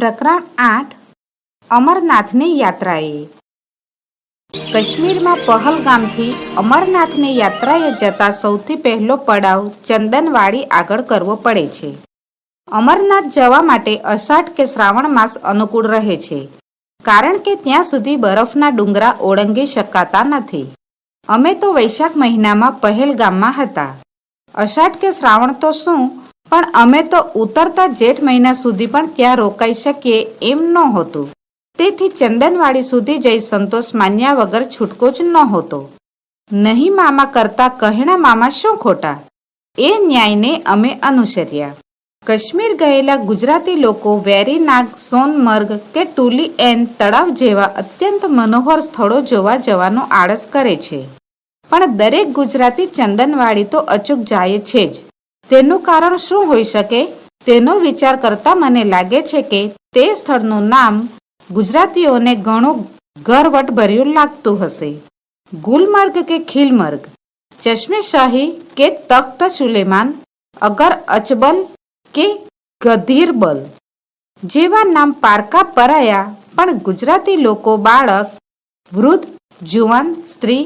પ્રકરણ 8 અમરનાથની યાત્રાએ. કાશ્મીરમાં પહલગામથી અમરનાથની યાત્રાએ જતા સૌથી પહેલો પડાવ ચંદનવાડી આગળ કરવો પડે છે. અમરનાથ જવા માટે અષાઢ કે શ્રાવણ માસ અનુકૂળ રહે છે, કારણ કે ત્યાં સુધી બરફના ડુંગરા ઓળંગી શકાતા નથી. અમે તો વૈશાખ મહિનામાં પહેલગામમાં હતા. અષાઢ કે શ્રાવણ તો શું, પણ અમે તો ઉતરતા જેઠ મહિના સુધી પણ ત્યાં રોકાઈ શકીએ એમ નહોતું. તેથી ચંદનવાડી સુધી જઈ સંતોષ માન્યા વગર છૂટકો જ નહોતો. નહીં મામા કરતા કહેણા મામા શું ખોટા, એ ન્યાયને અમે અનુસર્યા. કાશ્મીર ગયેલા ગુજરાતી લોકો વેરીનાગ, સોનમર્ગ કે ટુલી એન તળાવ જેવા અત્યંત મનોહર સ્થળો જોવા જવાનો આળસ કરે છે, પણ દરેક ગુજરાતી ચંદનવાડી તો અચૂક જાય છે જ. તેનું કારણ શું હોઈ શકે, તેનો વિચાર કરતા મને લાગે છે કે તે સ્થળનું નામ ગુજરાતીઓને ઘણું ગરવટભર્યું લાગતું હશે. ગુલમર્ગ કે ખીલમર્ગ, ચશ્મેશાહી કે તખ્ત સુલેમાન, અગર અચબલ કે ગધીરબલ જેવા નામ પારકા પરાયા, પણ ગુજરાતી લોકો બાળક, વૃદ્ધ, જુવાન, સ્ત્રી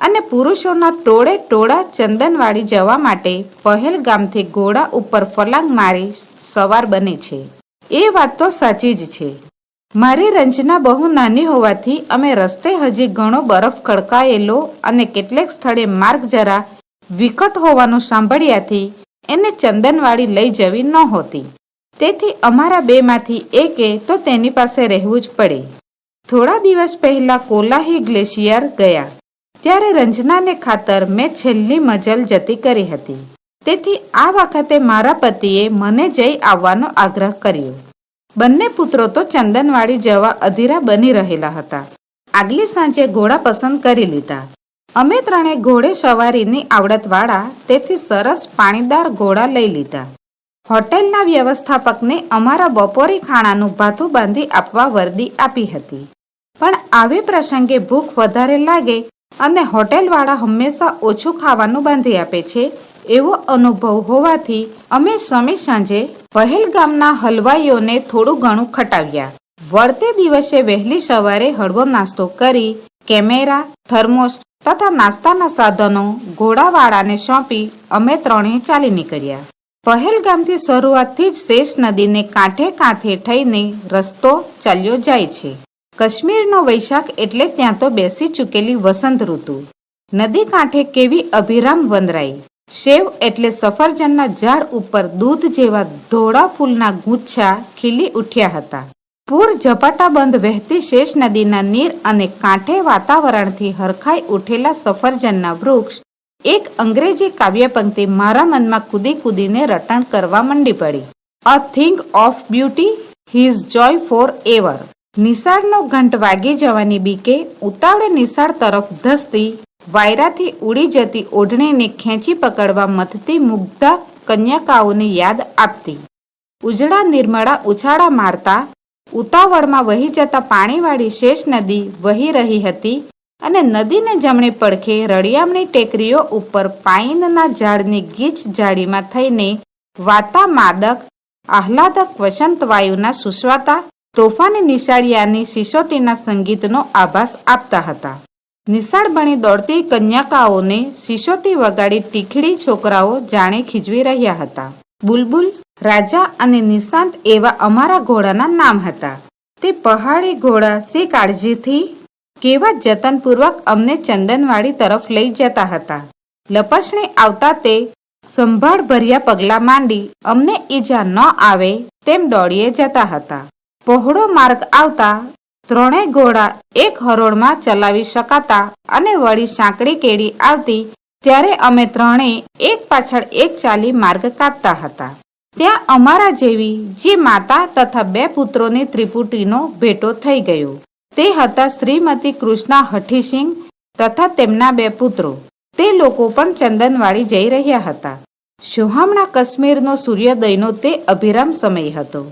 અને પુરુષોના ટોળે ટોળા ચંદનવાડી જવા માટે પહેલગામથી ઘોડા ઉપર ફલાંગ મારી સવાર બને છે. એ વાત તો સાચી જ છે. મારી રંજના બહુ નાની હોવાથી અમે રસ્તે હજી ઘણો બરફ ખડકાયેલો અને કેટલેક સ્થળે માર્ગ જરા વિકટ હોવાનું સાંભળ્યાથી એને ચંદનવાડી લઈ જવી નહોતી. તેથી અમારા બેમાંથી એકે તો તેની પાસે રહેવું જ પડે. થોડા દિવસ પહેલા કોલાહી ગ્લેશિયર ગયા ત્યારે રંજનાને ખાતર મેં છેલ્લી મજલ જતી કરી હતી. તેથી આ વખતે મારા પતિએ મને જઈ આવવાનો આગ્રહ કર્યો. બંને પુત્રો તો ચંદનવાડી જવા અધીરા બની રહેલા હતા. આગલી સાંજે ઘોડા પસંદ કરી લીધા. અમે ત્રણે ઘોડે સવારીની આવડતવાળા, તેથી સરસ પાણીદાર ઘોડા લઈ લીધા. હોટેલના વ્યવસ્થાપકને અમારા બપોરી ખાણાનું ભાથું બાંધી આપવા વર્દી આપી હતી. પણ આવે પ્રસંગે ભૂખ વધારે લાગે અને હોટેલવાળા હંમેશા ઓછું ખાવાનું બાંધી આપે છે એવો અનુભવ હોવાથી અમે સમી સાંજે પહેલગામના હલવાઈઓને થોડું ઘણું ખટાવ્યા. વળતે દિવસે વહેલી સવારે હળવો નાસ્તો કરી કેમેરા, થર્મોસ તથા નાસ્તાના સાધનો ઘોડાવાળાને સોંપી અમે ત્રણેય ચાલી નીકળ્યા. પહેલગામથી શરૂઆતથી જ શેષ નદીને કાંઠે કાંઠે થઈને રસ્તો ચાલ્યો જાય છે. કાશ્મીરનો વૈશાખ એટલે ત્યાં તો બેસી ચૂકેલી વસંત ઋતુ. નદી કાંઠે કેવી અભિરામ વંદરાઈ. શેવ એટલે સફરજનના ઝાડ ઉપર દૂધ જેવા ધોળા ફૂલના ગુચ્છા ખીલી ઉઠ્યા હતા. પૂર ઝપાટાબંધ વહેતી શેષ નદીના નીર અને કાંઠે વાતાવરણથી હરખાઈ ઉઠેલા સફરજનના વૃક્ષ, એક અંગ્રેજી કાવ્ય પંક્તિ મારા મનમાં કૂદી કૂદીને રટણ કરવા મંડી પડી. A thing of beauty, is joy forever. નિશાળનો ઘંટ વાગી જવાની બીકે ઉતાવળે નિશાળ તરફ ધસતી, વાયરાથી ઉડી જતી ઓઢણીને ખેંચી પકડવા મથતી મુગ્ધા કન્યકાઓની યાદ આપતી. ઉજળા નિર્મળા ઉછાળા મારતા ઉતાવળમાં વહી જતા પાણીવાળી શેષ નદી વહી રહી હતી અને નદીને જમણે પડખે રળિયામણી ટેકરીઓ ઉપર પાઈનના ઝાડની ગીચ જાળીમાં થઈને વાતા માદક આહલાદક વસંત વાયુના સુસ્વાતા તોફાની નિશાળિયાની સિસોટીના સંગીતનો આભાસ આપતા હતા. નિશાળ ભણી દોડતી કન્યકાઓને સિસોટી વગાડી ટીખડી છોકરાઓ જાણે ખીજવી રહ્યા હતા. બુલબુલ, રાજા અને નિશાંત એવા અમારા ઘોડાના નામ હતા. તે પહાડી ઘોડા સી કાળજીથી, કેવા જતનપૂર્વક અમને ચંદનવાડી તરફ લઈ જતા હતા. લપસણે આવતા તે સંભાળ ભર્યા પગલાં માંડી અમને ઈજા ન આવે તેમ દોડીએ જતા હતા. પહોળો માર્ગ આવતા ત્રણેય ઘોડા એક હરોળમાં ચલાવી શકાતા અને વળી સાંકડી કેડી આવતી ત્યારે અમે ત્રણેય એક પાછળ એક ચાલી માર્ગ કાપતા હતા. ત્યાં અમારા જેવી જે માતા તથા બે પુત્રોની ત્રિપુટીનો ભેટો થઈ ગયો. તે હતા શ્રીમતી કૃષ્ણા હઠીસિંહ તથા તેમના બે પુત્રો. તે લોકો પણ ચંદનવાડી જઈ રહ્યા હતા. સુહામણા કાશ્મીરનો સૂર્યોદયનો તે અભિરામ સમય હતો.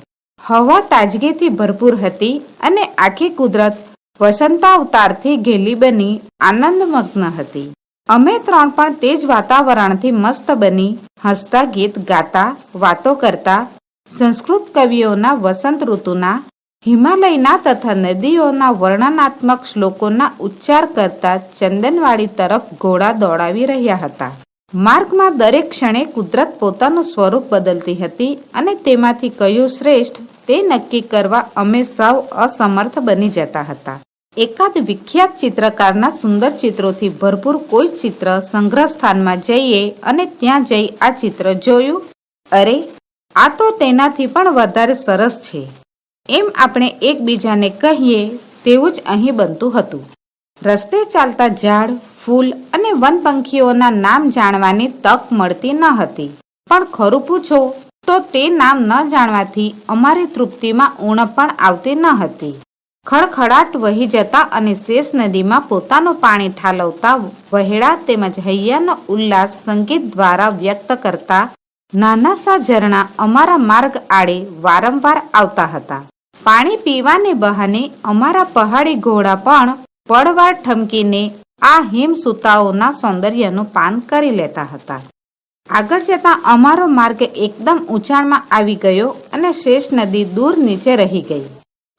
હવા તાજગીથી ભરપૂર હતી અને આખી કુદરત વસંતાવતારથી ઘેલી બની આનંદમગ્ન હતી. અમે ત્રણ પણ તે જ વાતાવરણથી મસ્ત બની હસતા ગીત ગાતા, વાતો કરતા સંસ્કૃત કવિઓના વસંત ઋતુના, હિમાલયના તથા નદીઓના વર્ણનાત્મક શ્લોકોના ઉચ્ચાર કરતા ચંદનવાડી તરફ ઘોડા દોડાવી રહ્યા હતા. માર્ગમાં દરેક ક્ષણે કુદરત પોતાનું સ્વરૂપ બદલતી હતી અને તેમાંથી કયું શ્રેષ્ઠ તે નક્કી કરવા અમે સૌ અસમર્થ બની જતા હતા. એકાદ વિખ્યાત ચિત્રકારના સુંદર ચિત્રોથી ભરપૂર કોઈ ચિત્ર સંગ્રહ સ્થાનમાં જઈએ અને ત્યાં જઈ આ ચિત્ર જોયું, અરે આ તો તેનાથી પણ વધારે સરસ છે, એમ આપણે એકબીજાને કહીએ તેવું જ અહીં બનતું હતું. રસ્તે ચાલતા ઝાડ, ફૂલ અને વનપંખીઓના નામ જાણવાની તક મળતી ન હતી, પણ ખરું પૂછો તો તે નામ ન જાણવાથી અમારી તૃપ્તિમાં ઉણપ પણ આવતી ન હતી. ખડખડાટ વહી જતા અને શેષ નદીમાં પોતાનું પાણી ઠાલવતા વહેડા તેમજ હૈયાનો ઉલ્લાસ સંગીત દ્વારા વ્યક્ત કરતા નાના સા ઝરણા અમારા માર્ગ આડે વારંવાર આવતા હતા. પાણી પીવાને બહાને અમારા પહાડી ઘોડા પણ પળવાર ઠમકીને આ હિમસૂતાઓના સૌંદર્યનું પાન કરી લેતા હતા. આગળ જતા અમારો માર્ગ એકદમ ઊંચાણમાં આવી ગયો અને શેષ નદી દૂર નીચે રહી ગઈ.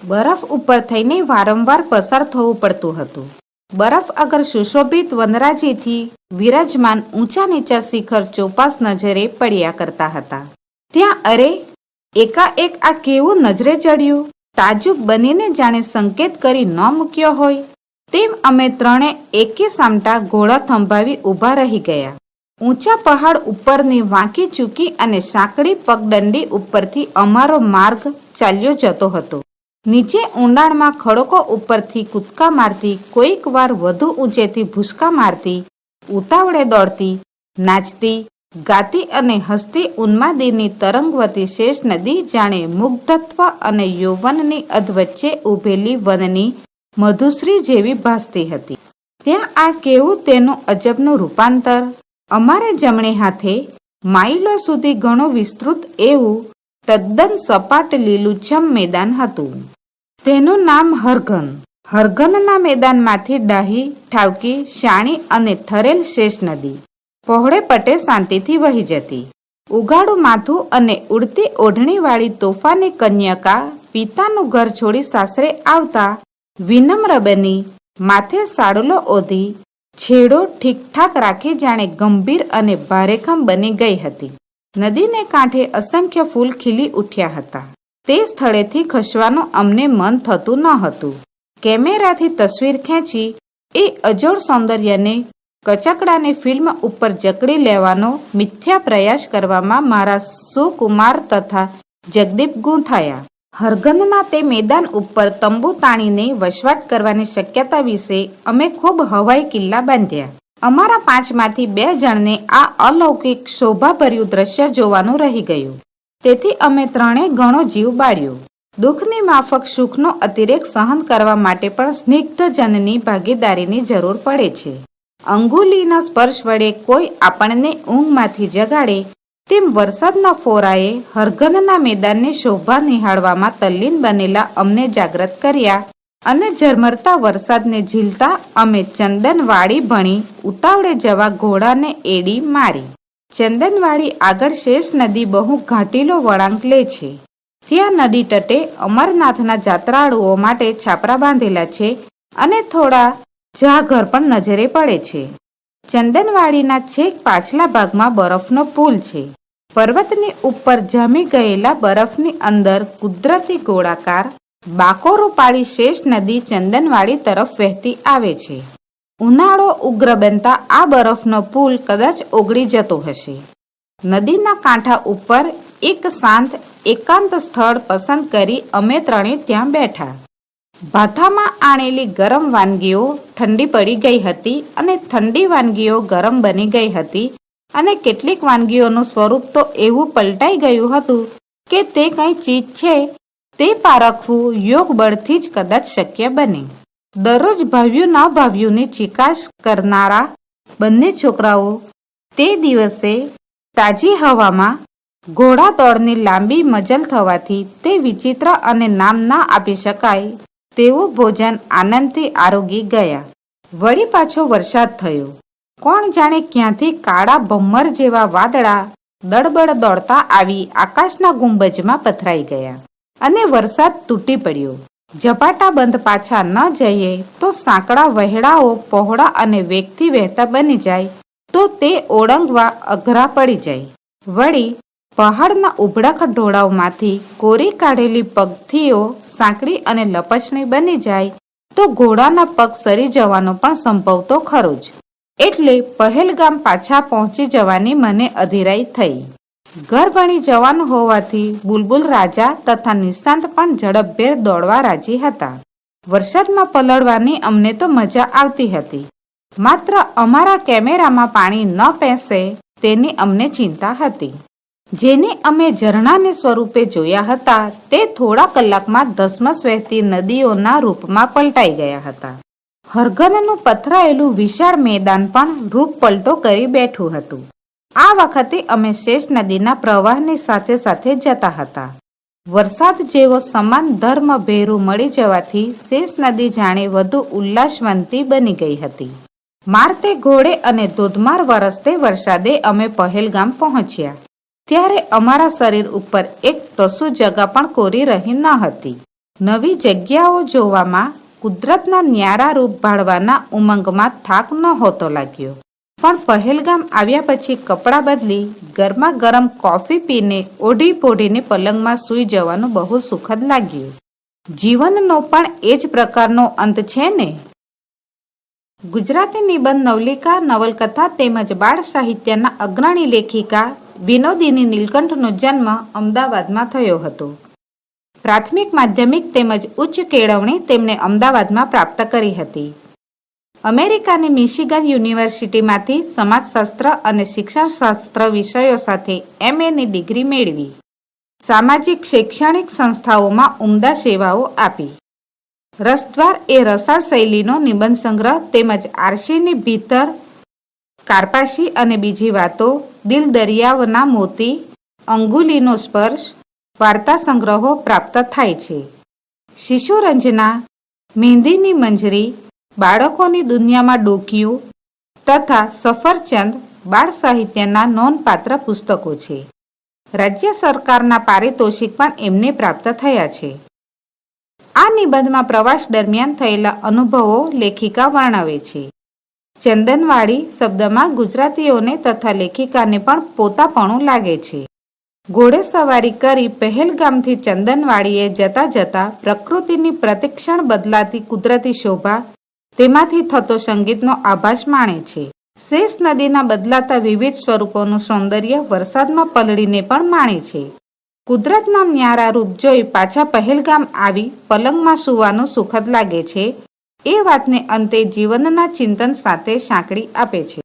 બરફ ઉપર થઈને વારંવાર પસાર થવું પડતું હતું. બરફ અગર સુશોભિત વનરાજીથી વિરાજમાન ઊંચા નીચા શિખર ચોપાસ નજરે પડ્યા કરતા હતા. ત્યાં અરે એકાએક આ કેવું નજરે ચડ્યું! તાજુબ બનીને જાણે સંકેત કરી ન મૂક્યો હોય તેમ અમે ત્રણે એકે સામટા ઘોડા થંભાવી ઊભા રહી ગયા. ઊંચા પહાડ ઉપરની વાંકી ચૂકી અને સાંકડી પગદંડી ઉપરથી અમારો માર્ગ ચાલ્યો જતો હતો. નીચે ઊંડાણમાં ખડકો ઉપરથી કૂદકા મારતી, કોઈક વાર વધુ ઊંચેથી ભૂસકા મારતી, ઉતાવળે દોડતી, નાચતી, ગાતી અને હસતી ઉન્માદીની તરંગવતી શેષ નદી જાણે મુગ્ધત્વ અને યૌવનની અધવચ્ચે ઊભેલી વનની મધુશ્રી જેવી ભાસતી હતી. ત્યાં આ કેવું તેનું અજબનું રૂપાંતર! અમારે જમણે હાથે માઇલો સુધી ઘણું વિસ્તૃત એવું તદ્દન સપાટ લીલુંછમ મેદાન હતું. તેનું નામ હરઘન. હરઘનના મેદાનમાંથી ડાહી, ઠાવકી, શાણી અને ઠરેલ શેષ નદી પહોળે પટે શાંતિથી વહી જતી. ઉગાડું માથું અને ઉડતી ઓઢણીવાળી તોફાની કન્યકા પિતાનું ઘર છોડી સાસરે આવતા વિનમ્ર બની માથે સાડલો ઓઢી છેડો ઠીકઠાક રાખી જાણે ગંભીર અને ભારેખમ બની ગઈ હતી. નદીને કાંઠે અસંખ્ય ફૂલ ખીલી ઉઠ્યા હતા. તે સ્થળેથી ખસવાનું અમને મન થતું ન હતું. કેમેરાથી તસવીર ખેંચી એ અજોડ સૌંદર્યને કચકડાની ફિલ્મ ઉપર જકડી લેવાનો મિથ્યા પ્રયાસ કરવામાં મારા સુકુમાર તથા જગદીપ ગૂંથાયા. હરઘનના તે મેદાન ઉપર તંબુ તાણીને વસવાટ કરવાની શક્યતા વિશે અમે ખૂબ હવાઈ કિલ્લા બાંધ્યા. અમારા 5માંથી 2 જણને આ અલૌકિક શોભાભર્યું દ્રશ્ય જોવાનું રહી ગયું. તેથી અમે ત્રણે ઘણો જીવ બાળ્યો. દુઃખની માફક સુખનો અતિરેક સહન કરવા માટે પણ સ્નિગ્ધજનની ભાગીદારીની જરૂર પડે છે. અંગુલીના સ્પર્શ વડે કોઈ આપણને ઊંઘમાંથી જગાડે તેમ વરસાદના ફોરાએ હરઘનના મેદાનની શોભા નિહાળવામાં તલ્લીન બનેલા અમને જાગ્રત કર્યા અને ઝરમરતા વરસાદને ઝીલતા અમે ચંદનવાડી ભણી ઉતાવળે જવા ઘોડાને એડી મારી. ચંદનવાડી આગળ શેષ નદી બહુ ઘાટીલો વળાંક લે છે. ત્યાં નદી તટે અમરનાથના જાત્રાળુઓ માટે છાપરા બાંધેલા છે અને થોડા જાઘર પણ નજરે પડે છે. ચંદનવાડીના છેક પાછલા ભાગમાં બરફનો પુલ છે. પર્વતની ઉપર જામી ગયેલા બરફની અંદર કુદરતી ગોળાકાર બાકોરો પાડી શેષ નદી ચંદનવાડી તરફ વહેતી આવે છે. ઉનાળો ઉગ્ર બનતા આ બરફનો પુલ કદાચ ઓગળી જતો હશે. નદીના કાંઠા ઉપર એક શાંત એકાંત સ્થળ પસંદ કરી અમે ત્રણે ત્યાં બેઠા. ભાથામાં આણેલી ગરમ વાનગીઓ ઠંડી પડી ગઈ હતી અને ઠંડી વાનગીઓ ગરમ બની ગઈ હતી અને કેટલીક વાનગીઓનું સ્વરૂપ તો એવું પલટાઈ ગયું હતું કે તે કઈ ચીજ છે તે પારખવું યોગ બળથી જ કદાચ શક્ય બને. દરરોજ ભાવ્યું ન ભાવ્યુંની ચિકાશ કરનારા બંને છોકરાઓ તે દિવસે તાજી હવામાં ઘોડા દોડની લાંબી મજલ થવાથી તે વિચિત્ર અને નામ ના આપી શકાય તેવું ભોજન આનંદથી આરોગી ગયા. વળી પાછો વરસાદ થયો. કોણ જાણે ક્યાંથી કાળા ભમ્મર જેવા વાદળા દળબડ દોડતા આવી આકાશના ગુંબજમાં પથરાઈ ગયા અને વરસાદ તૂટી પડ્યો. ઝપાટા બંધ પાછા ન જઈએ તો સાંકડા વહેડાઓ પહોળા અને વેગથી વહેતા બની જાય તો તે ઓળંગવા અઘરા પડી જાય. વળી પહાડના ઉભડાખ ઢોળાવમાંથી કોરી કાઢેલી પગથીઓ સાંકડી અને લપસણી બની જાય તો ઘોડાના પગ સરી જવાનો પણ સંભવ તો ખરો જ. એટલે પહેલગામ પાછા પહોંચી જવાની મને અધીરાઈ થઈ. ઘર ભણી જવાનું હોવાથી બુલબુલ રાજા તથા નિશાંત પણ ઝડપભેર દોડવા રાજી હતા. વરસાદમાં પલળવાની અમને તો મજા આવતી હતી, માત્ર અમારા કેમેરામાં પાણી ન પેસે તેની અમને ચિંતા હતી. જેને અમે ઝરણાને સ્વરૂપે જોયા હતા તે થોડા કલાકમાં ધસમસ વહેતી નદીઓના રૂપમાં પલટાઈ ગયા હતા. હરઘનનું પથરાયેલું વિશાળ મેદાન પણ રૂપ પલટો કરી બેઠું હતું. આ વખતે અમે શેષ નદીના પ્રવાહની સાથે સાથે જતા હતા. વરસાદ જેવો સમાન ધર્મ ભેરું મળી જવાથી શેષ નદી જાણે વધુ ઉલ્લાસવંતી બની ગઈ હતી. મારતે ઘોડે અને ધોધમાર વરસતે વરસાદે અમે પહેલગામ પહોંચ્યા ત્યારે અમારા શરીર ઉપર એક તસુ જગા પણ કોરી રહી ન હતી. નવી જગ્યાઓ જોવામાં, કુદરતના ન્યારા રૂપ ભાળવાના ઉમંગમાં થાક નહોતો લાગ્યો. પણ પહેલગામ આવ્યા પછી કપડાં બદલી ગરમા ગરમ કોફી પીને ઓઢી પોઢીને પલંગમાં સૂઈ જવાનું બહુ સુખદ લાગ્યું. જીવનનો પણ એ જ પ્રકારનો અંત છે ને. ગુજરાતી નિબંધ, નવલિકા, નવલકથા તેમજ બાળ સાહિત્યના અગ્રણી લેખિકા વિનોદિની નીલકંઠનો જન્મ અમદાવાદમાં થયો હતો. પ્રાથમિક, માધ્યમિક તેમજ ઉચ્ચ કેળવણી તેમણે અમદાવાદમાં પ્રાપ્ત કરી હતી. અમેરિકાની મિશિગન યુનિવર્સિટીમાંથી સમાજશાસ્ત્ર અને શિક્ષણશાસ્ત્ર વિષયો સાથે MA ની ડિગ્રી મેળવી. સામાજિક શૈક્ષણિક સંસ્થાઓમાં ઉમદા સેવાઓ આપી. રસદ્વાર એ રસાળ શૈલીનો નિબંધ સંગ્રહ તેમજ આરસીની ભીતર, કારપાશી અને બીજી વાતો, દિલ દરિયાવના મોતી, અંગુલીનો સ્પર્શ વાર્તા સંગ્રહો પ્રાપ્ત થાય છે. શિશુરંજના, મહેંદીની મંજરી, બાળકોની દુનિયામાં ડોકિયું તથા સફરચંદ બાળ સાહિત્યના નોંધપાત્ર પુસ્તકો છે. રાજ્ય સરકારના પારિતોષિક પણ એમને પ્રાપ્ત થયા છે. આ નિબંધમાં પ્રવાસ દરમિયાન થયેલા અનુભવો લેખિકા વર્ણવે છે. ચંદનવાડી શબ્દમાં ગુજરાતીઓને તથા લેખિકાને પણ પોતાપણું લાગે છે. ઘોડેસવારી કરી પહેલગામથી ચંદનવાડીએ જતા જતા પ્રકૃતિની પ્રતિક્ષણ બદલાતી કુદરતી શોભા, તેમાંથી થતો સંગીતનો આભાસ માણે છે. શેષ નદીના બદલાતા વિવિધ સ્વરૂપોનું સૌંદર્ય વરસાદમાં પલળીને પણ માણે છે. કુદરતના ન્યારા રૂપ જોઈ પાછા પહેલગામ આવી પલંગમાં સૂવાનું સુખદ લાગે છે. એ વાતને અંતે જીવનના ચિંતન સાથે સાંકળી આપે છે.